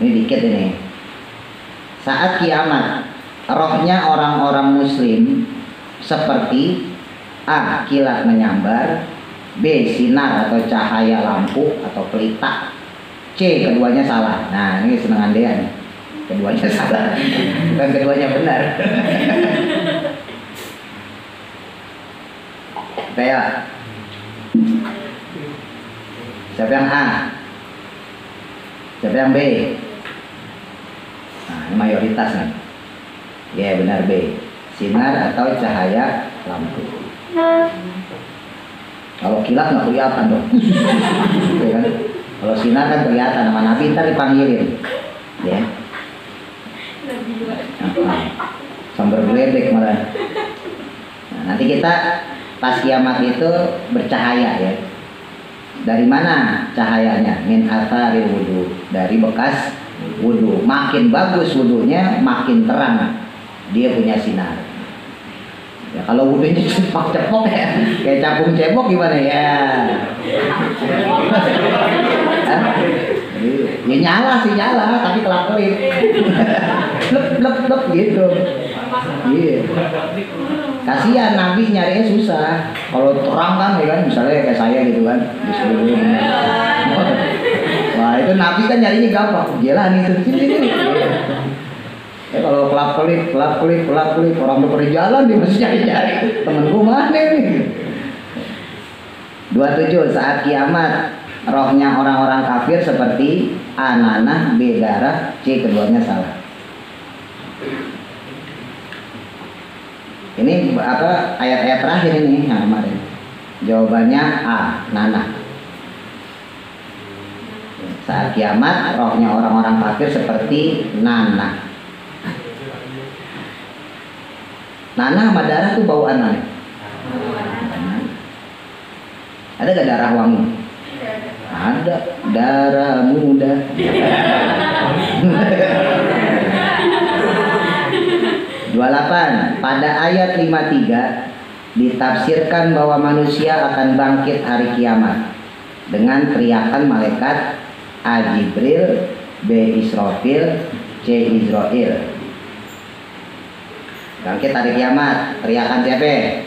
Ini dikit ini. Saat kiamat, rohnya orang-orang muslim seperti A. Kilat menyambar, B. Sinar atau cahaya lampu atau pelita, C. Keduanya salah. Nah ini senengan dia nih, keduanya salah, bukan keduanya benar. Kayak siapa yang A? Siapa yang B? Nah ini mayoritas nih. Ya benar B. Sinar atau cahaya lampu. Kalau kilat nggak kelihatan dong. Gitu kan? Kalau sinar kan kelihatan, sama Nabi ntar dipanggilin, ya. Sambar geledek malah. Nah, nanti kita pas kiamat itu bercahaya ya. Dari mana cahayanya? Min atharil wudu, dari bekas wudu. Makin bagus wudunya, makin terang dia punya sinar. Ya kalau wudunya cepok-cepok ya, kayak capung cebok gimana ya? Ya nyala sih nyala, tapi kelap-kelip. Lep gitu. Iya. Kasihan Nabi nyarinya susah. Kalau terang kan ya kan, misalnya kayak saya gitu kan, di seluruh dunia. Wah itu Nabi kan nyarinya gampang, jalan itu sini. Kalau kelap-kelip orang udah pergi jalan dia masih cari-cari temen gue mana nih. 27 saat kiamat rohnya orang-orang kafir seperti A. Nanah, B. Darah, C. Keduanya salah. Ini ayat-ayat terakhir ini yang kemarin. Jawabannya A. Nanah. Saat kiamat rohnya orang-orang kafir seperti nanah. Nanah sama darah tuh bauan mana? Ada gak darah wangi? Ada. Darah muda. 28. Pada ayat 53 ditafsirkan bahwa manusia akan bangkit hari kiamat dengan teriakan malaikat A. Jibril, B. Israfil, C. Israel. Bangkit hari kiamat, teriakan siapa?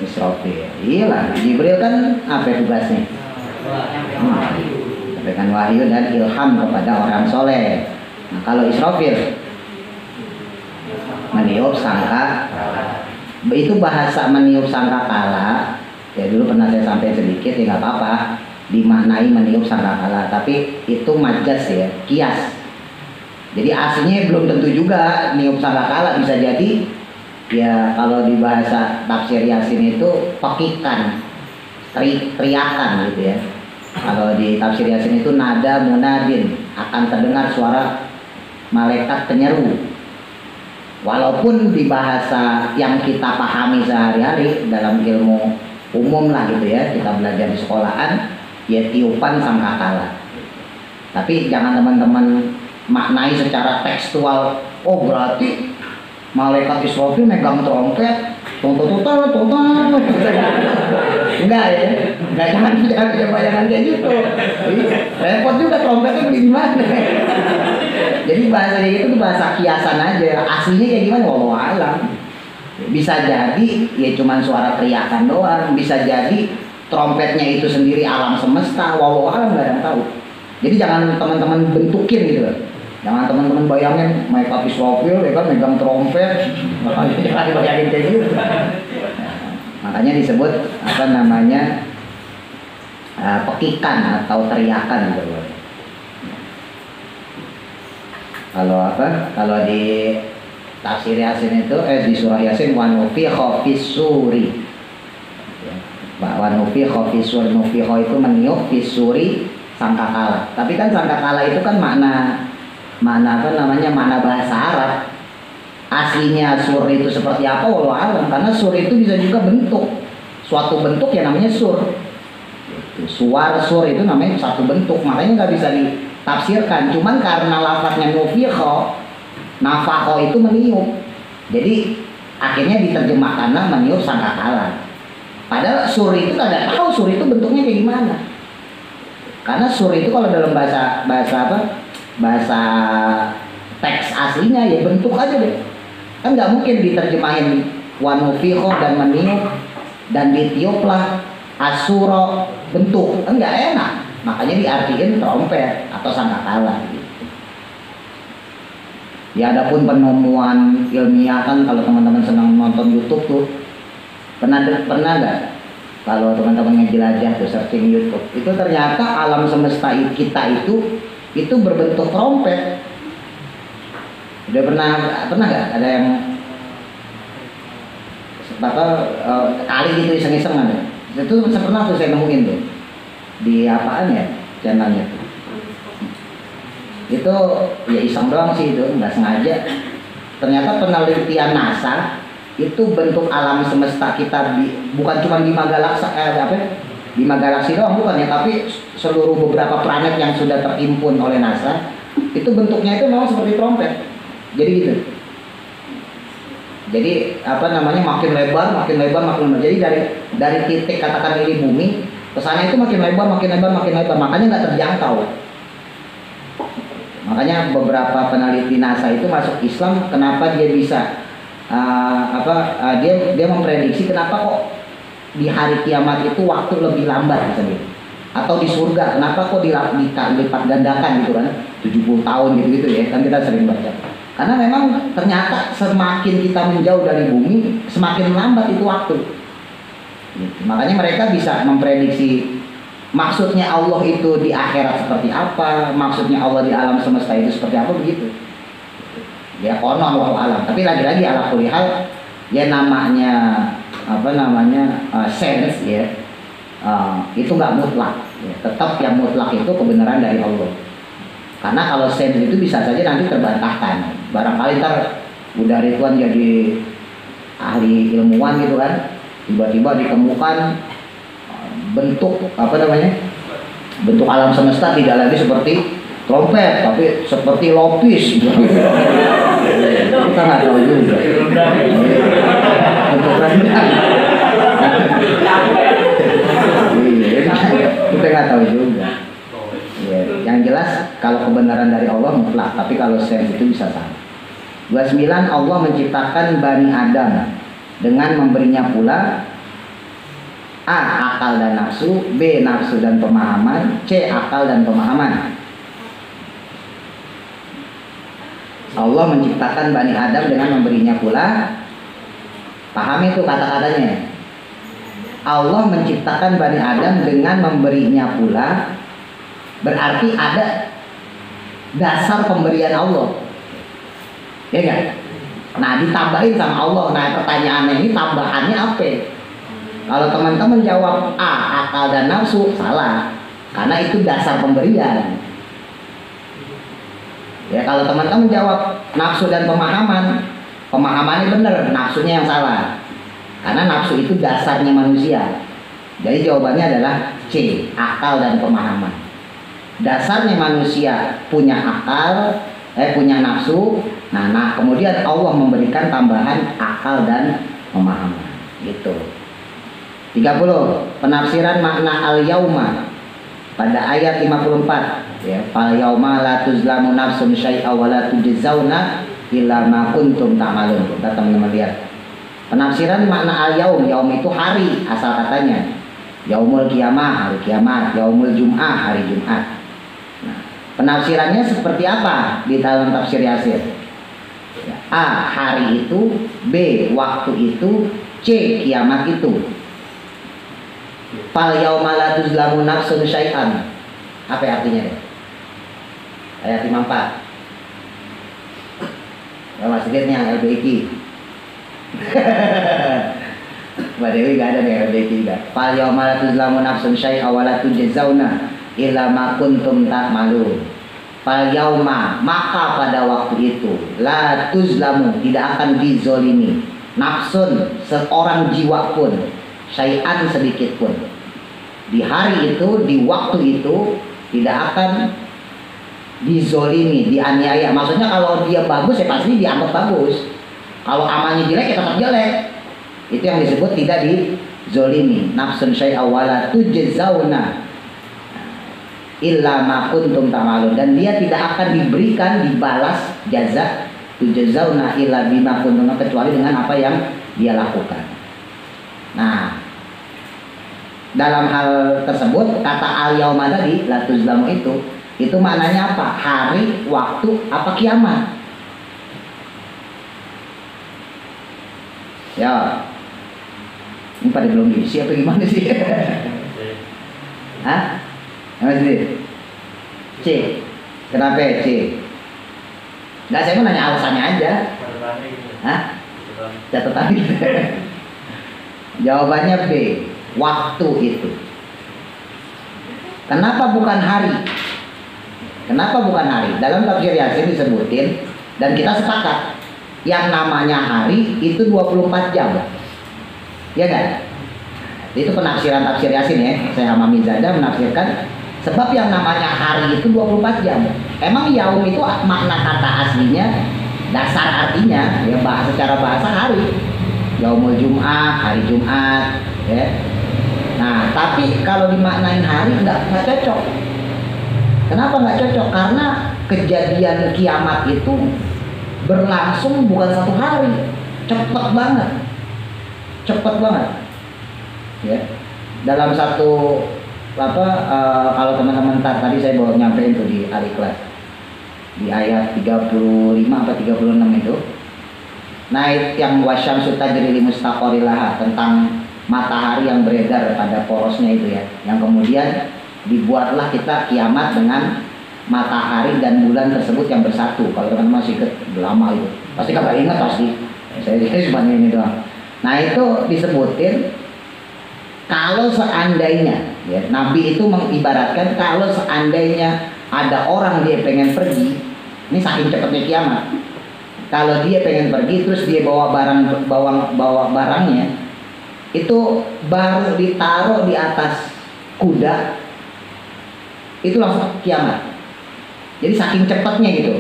Israfil. Iyalah, Jibril kan apa tugasnya? Sampaikan wahyu dan ilham kepada orang soleh. Nah, kalau Israfil meniup sangka, itu bahasa meniup sangka kala. Ya dulu pernah saya sampaikan sedikit, ya nggak apa-apa, dimaknai meniup sangka kala. Tapi itu majas ya, kias. Jadi aslinya belum tentu juga niup sangka kala, bisa jadi ya kalau di bahasa tafsir Yasin itu pekikan, teriakan gitu ya. Kalau di tafsir Yasin itu nada munadin, akan terdengar suara malaikat penyeru. Walaupun di bahasa yang kita pahami sehari-hari dalam ilmu umum lah gitu ya, kita belajar di sekolahan, ya tiupan sangkakala. Tapi jangan teman-teman maknai secara tekstual. Oh berarti malaikat Israfil megang trompet, tonton. Enggak ya, enggak, jangan bayangan kayak gitu. Repot juga trompetnya gimana. Jadi bahasa itu bahasa kiasan aja. Aslinya kayak gimana? Wallahu alam. Bisa jadi ya cuman suara teriakan doang. Bisa jadi trompetnya itu sendiri alam semesta. Wallahu alam, nggak ada yang tahu. Jadi jangan teman-teman bentukin gitu. Jangan teman-teman bayangin malaikat Israfil ya kan megang trompet. Jangan dibayangin kayak gitu. Makanya disebut apa namanya pekikan atau teriakan gitu. Kalau apa? Kalau di tafsir Yasin itu di surah Yasin wa nufikha fis suri. Wa nufikha fis suri, nufikha itu meniup fis suri sangkakala. Tapi kan sangkakala itu kan makna apa namanya? Makna bahasa Arab. Aslinya sur itu seperti apa wallahu alam, karena sur itu bisa juga bentuk. Suatu bentuk yang namanya sur. Suar sur itu namanya satu bentuk, makanya nggak bisa ditafsirkan. Cuman karena lafadznya nufikha, nafakho itu meniup, jadi akhirnya diterjemahkanlah meniup sangkakala. Padahal sur itu tidak tahu sur itu bentuknya kayak gimana. Karena sur itu kalau dalam bahasa apa? Bahasa teks aslinya ya bentuk aja deh. Kan nggak mungkin diterjemahin wanufikho dan meniup dan ditiuplah asuro bentuk, kan nggak enak. Makanya diartikan trompet atau sangkakala gitu. Ya adapun penemuan ilmiah kan kalau teman-teman senang nonton YouTube tuh pernah nggak? Kalau teman-teman ngejelajah tuh searching YouTube, itu ternyata alam semesta kita itu berbentuk trompet. Udah pernah nggak ada yang kali gitu iseng-iseng ada? Itu pernah tuh saya nemuin tuh di apaan ya channelnya tuh. Itu ya iseng doang sih, itu nggak sengaja. Ternyata penelitian NASA itu bentuk alam semesta kita bukan cuma Bima Galaksi doang bukan ya, tapi seluruh beberapa planet yang sudah terhimpun oleh NASA itu bentuknya itu memang seperti trompet. Jadi gitu. Jadi apa namanya makin lebar. Jadi dari titik katakan ini bumi ke sana itu makin lebar. Makanya nggak terjangkau. Makanya beberapa peneliti NASA itu masuk Islam, kenapa dia bisa dia memprediksi kenapa kok di hari kiamat itu waktu lebih lambat misalnya. Atau di surga kenapa kok dilipat gandakan gitu kan, 70 tahun gitu ya, kan kita sering baca. Karena memang ternyata semakin kita menjauh dari bumi, semakin lambat itu waktu. Gitu. Makanya mereka bisa memprediksi maksudnya Allah itu di akhirat seperti apa, maksudnya Allah di alam semesta itu seperti apa, begitu. Ya konon wallahu alam. Tapi lagi-lagi ala kulli hal ya namanya sense ya. Itu nggak mutlak. Ya, tetap yang mutlak itu kebenaran dari Allah. Karena kalau sense itu bisa saja nanti terbantahkan. Barangkali ntar udah Ridwan jadi ahli ilmuwan gitu kan, tiba-tiba ditemukan bentuk Bentuk alam semesta tidak lagi seperti trompet, tapi seperti lopis. Kita nggak tahu juga. Bentuk rendang. Kita nggak tahu juga. Ya, yang jelas kalau kebenaran dari Allah mutlak, tapi kalau sense itu bisa salah. 29, Allah menciptakan Bani Adam dengan memberinya pula A. Akal dan nafsu, B. Nafsu dan pemahaman, C. Akal dan pemahaman. Allah menciptakan Bani Adam dengan memberinya pula, paham itu kata-katanya. Allah menciptakan Bani Adam dengan memberinya pula, berarti ada dasar pemberian Allah, ya kan? Nah, ditambahin sama Allah. Nah, pertanyaannya ini tambahannya apa? Kalau teman-teman jawab A, akal dan nafsu, salah, karena itu dasar pemberian. Ya, kalau teman-teman jawab nafsu dan pemahaman, pemahamannya benar, nafsunya yang salah, karena nafsu itu dasarnya manusia. Jadi jawabannya adalah C, akal dan pemahaman. Dasarnya manusia punya akal, punya nafsu. Nah, kemudian Allah memberikan tambahan akal dan pemahaman. Gitu. 30. Penafsiran makna al-yauma pada ayat 54. Ya, fal yauma la tuzlamu nafsun syai'a wa la tujzauna illa ma kuntum ta'malun. Kita teman-teman lihat. Penafsiran makna al-yaum, yaum itu hari asal katanya. Yaumul qiyamah, hari kiamat, yaumul jum'ah, hari Jumat. Nah, penafsirannya seperti apa di dalam tafsir Yasir? Ya, A. Hari itu, B. Waktu itu, C. Kiamat itu. Fal yauma la tuzlamu nafsun syai'an. Apa artinya deh? Ayat 54. Mas lihat nih yang LBQ. Mbak Dewi gak ada nih LBQ juga. Fal yauma la tuzlamu nafsun syai'an wa la tujzauna illa ma kuntum ta'malun. Fal yauma, maka pada waktu itu, la tuzlamu, tidak akan dizolimi, nafsun, seorang jiwa pun, syai'an sedikit pun. Di hari itu, di waktu itu, tidak akan dizolimi, dianiaya. Maksudnya kalau dia bagus ya pasti dianggap bagus. Kalau amalnya jelek ya tetap jelek. Itu yang disebut tidak dizolimi. Nafsun syai'a wala tujzauna illa ma kuntum ta'malun. Dan dia tidak akan diberikan, dibalas jaza tujzauna illa bima kuntum, kecuali dengan apa yang dia lakukan. Nah, dalam hal tersebut kata al-yauma tadi, la tuzlamu itu maknanya apa? Hari, waktu, apa kiamat? Ya, ini pada belum diisi apa gimana sih? Hah? Apa sih? C. Kenapa C? Nggak, saya mau nanya alasannya aja. Hah? Catatan. Jawabannya B. Waktu itu. Kenapa bukan hari? Kenapa bukan hari? Dalam tafsir Yasin disebutin, dan kita sepakat, yang namanya hari itu 24 jam. Ya kan? Itu penafsiran tafsir Yasin ya. Saya sama Mizada menafsirkan, sebab yang namanya hari itu 24 jam. Emang yaum itu makna kata aslinya, dasar artinya, ya secara bahasa hari. Yaumul Jum'ah, hari Jumat, ya. Nah, tapi kalau dimaknain hari nggak cocok. Kenapa nggak cocok? Karena kejadian kiamat itu berlangsung bukan satu hari, cepet banget, ya. Dalam satu kalau teman-teman tadi saya bawa nyampein tuh di Al-Ikhlas di ayat 35 atau 36 itu. Nah, yang wasyamsu tajri li mustaqarrilaha, tentang matahari yang beredar pada porosnya itu ya, yang kemudian dibuatlah kita kiamat dengan matahari dan bulan tersebut yang bersatu. Kalau teman-teman masih ingat lama itu, pasti kagak ingat pasti. Saya cuma ini doang. Nah, itu disebutin kalau seandainya ya, Nabi itu mengibaratkan kalau seandainya ada orang dia pengen pergi, ini saking cepatnya kiamat. Kalau dia pengen pergi terus dia bawa barangnya, itu baru ditaruh di atas kuda, itu langsung kiamat. Jadi saking cepatnya gitu.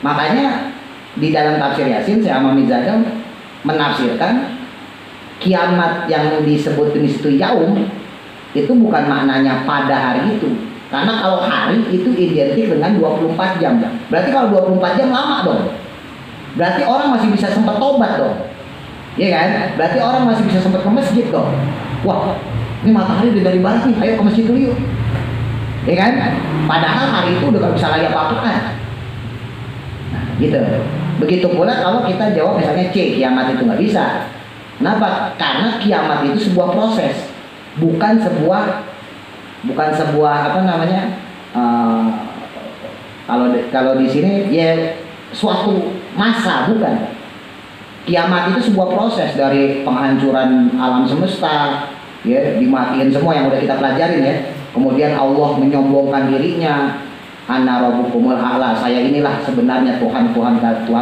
Makanya di dalam tafsir Yasin Syekh Amamizada menafsirkan kiamat yang disebut di situ yaum itu bukan maknanya pada hari itu. Karena kalau hari itu identik dengan 24 jam. Berarti kalau 24 jam lama dong. Berarti orang masih bisa sempat tobat dong. Iya kan? Berarti orang masih bisa sempat ke masjid dong. Wah, ini matahari udah dari barat nih, ayo ke masjid dulu yuk. Iya kan? Padahal hari itu udah gak bisa lagi apa-apaan. Nah, gitu. Begitu pula kalau kita jawab misalnya C, kiamat itu nggak bisa. Kenapa? Karena kiamat itu sebuah proses, bukan sebuah apa namanya? Kalau di sini ya suatu masa, bukan. Kiamat itu sebuah proses dari penghancuran alam semesta, ya dimatiin semua yang udah kita pelajarin ya. Kemudian Allah menyombongkan dirinya, Ana rabbukumul a'la, saya inilah sebenarnya Tuhan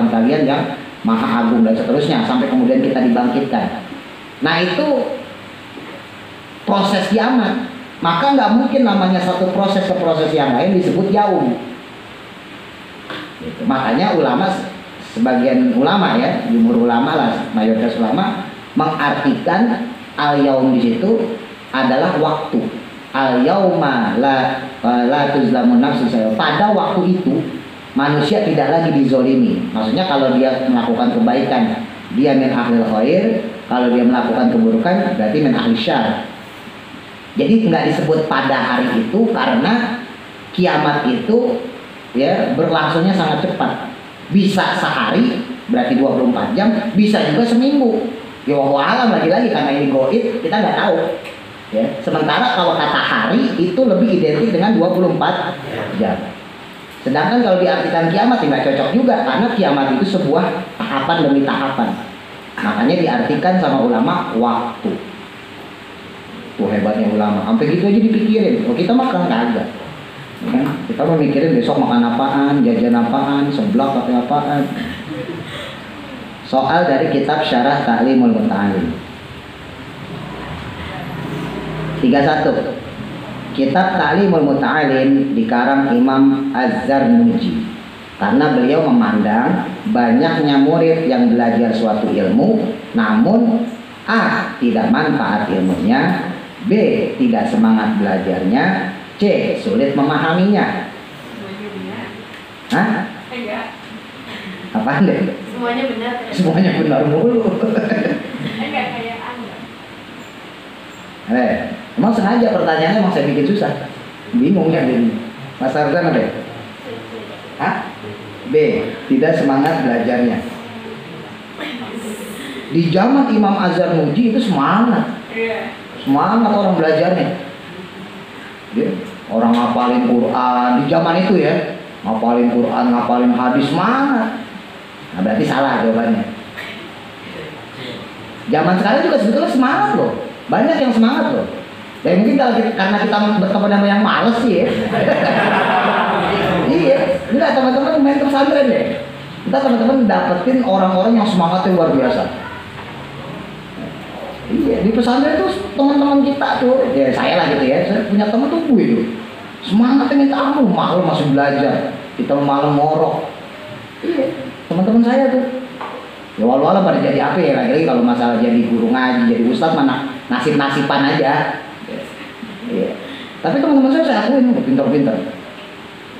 kalian yang maha agung dan seterusnya sampai kemudian kita dibangkitkan. Nah itu proses kiamat. Maka nggak mungkin namanya satu proses ke proses yang lain disebut yaum. Gitu. Makanya sebagian ulama ya, jumhur ulama lah, mayoritas ulama mengartikan al-yaum di situ adalah waktu. Al-yauma la tuzlamun nafsun. Pada waktu itu manusia tidak lagi dizolimi. Maksudnya kalau dia melakukan kebaikan dia min ahlil khair, kalau dia melakukan keburukan berarti min ahlil syarr. Jadi nggak disebut pada hari itu karena kiamat itu ya berlangsungnya sangat cepat. Bisa sehari berarti 24 jam, bisa juga seminggu. Ya wallahu alam lagi-lagi karena ini goib kita nggak tahu. Ya, sementara kalau kata hari itu lebih identik dengan 24 jam. Sedangkan kalau diartikan kiamat tidak cocok juga karena kiamat itu sebuah tahapan demi tahapan. Makanya diartikan sama ulama waktu. Tuh hebatnya ulama. Sampai gitu aja dipikirin. Oh kita makan kagak. Ya, kita mau mikirin besok makan apaan, jajan apaan, seblak atau apaan. Soal dari kitab Syarah Ta'limul Muta'alim 31. Kitab Ta'limul Muta'alim dikarang Imam Az-Zarnuji karena beliau memandang banyaknya murid yang belajar suatu ilmu namun A. tidak manfaat ilmunya, B. tidak semangat belajarnya, C. sulit memahaminya. Hah? Enggak. Apaan deh? Semuanya benar. Semuanya benar mulu. Enggak kayak Anda. Emang sengaja pertanyaannya emang saya bikin susah. Bingung ya jadi. Mas Arzan ada? Hah? B. Tidak semangat belajarnya. Di zaman Imam Az-Zarnuji itu semangat. Iya. Semangat orang belajarnya. Ya, orang ngapalin Quran di zaman itu ya. Ngapalin Quran, ngapalin hadis, semangat. Nah berarti salah jawabannya. Zaman sekarang juga sebetulnya semangat loh. Banyak yang semangat loh. Dan mungkin karena kita berteman sama yang males sih ya. Iya, enggak teman-teman main ke pesantren deh. Kita teman-teman dapetin orang-orang yang semangatnya luar biasa. Iya, di pesantren tuh teman-teman kita tuh, ya saya lah gitu ya, saya punya teman tuh gue tuh. Semangatnya minta ampun, malam masih belajar. Kita malam ngorok. Iya, teman-teman saya tuh. Ya walau-walau pada jadi apa ya, lagi kalau masalah jadi guru ngaji, jadi ustadz mana nasib-nasiban aja. Iya. Tapi teman-teman saya akuin pintar-pintar.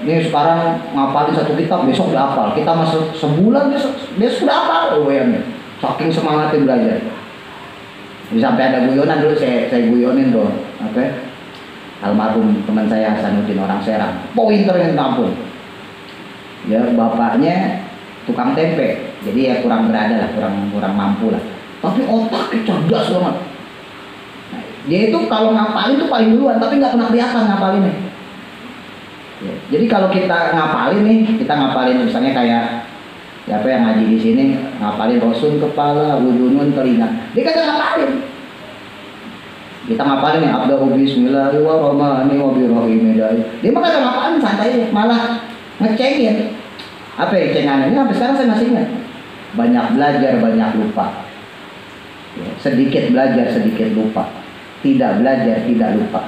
Ini sekarang ngapalin satu kitab, besok udah hafal. Kita masuk sebulan besok udah hafal. Oh ya, saking semangatnya belajar. Jadi sampai ada guyonan dulu saya guyonin tuh, apa? Almarhum teman saya Hasanuddin orang Serang, pointernya ampun. Ya bapaknya tukang tempe, jadi ya kurang berada lah, kurang mampu lah. Tapi otaknya cerdas banget. Nah, dia itu kalau ngapalin tuh paling duluan, tapi nggak pernah kelihatan ngapalinnya. Ya, jadi kalau kita ngapalin nih, kita ngapalin misalnya kayak siapa yang ngaji di sini ngapalin rosun kepala, udunun telinga, dia kagak ngapalin. Kita ngapalin nih abdahu bismillahirrahmanirrahim. Dia mah kagak ngapalin, santai malah ngecengin. Apa ya cengannya? Ini sampai sekarang saya masih ingat. Banyak belajar, banyak lupa. Ya, sedikit belajar, sedikit lupa. Tidak belajar, tidak lupa.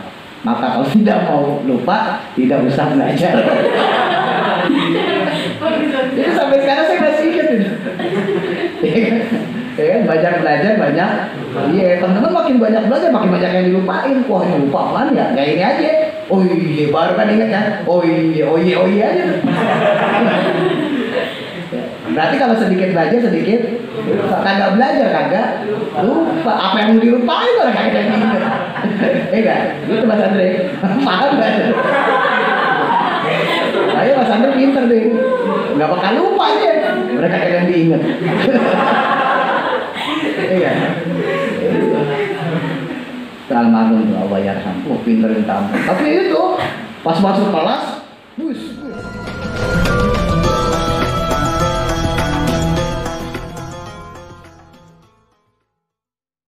Maka kalau tidak mau lupa, tidak usah belajar. Kok bisa? Itu sampai sekarang saya masih ingat itu. Ya kan, banyak belajar, banyak. Iya, teman-teman makin banyak belajar, makin banyak yang dilupain. Wah, ini lupa apaan ya? Ya ini aja. Oh iya, baru kan ingat kan? Oh iya aja. Berarti kalau sedikit belajar, sedikit kagak belajar, kagak lupa. Apa yang mau dilupain kalau kagak yang diingat. Enggak, gitu Mas Andre. Paham nggak? Ayo Mas Andre pinter deh. Nggak bakal lupa aja. Mereka kagak yang diingat. Iya. Almarhum tuh Allah yarham. Oh, pinter minta ampun. Tapi itu pas masuk kelas, bus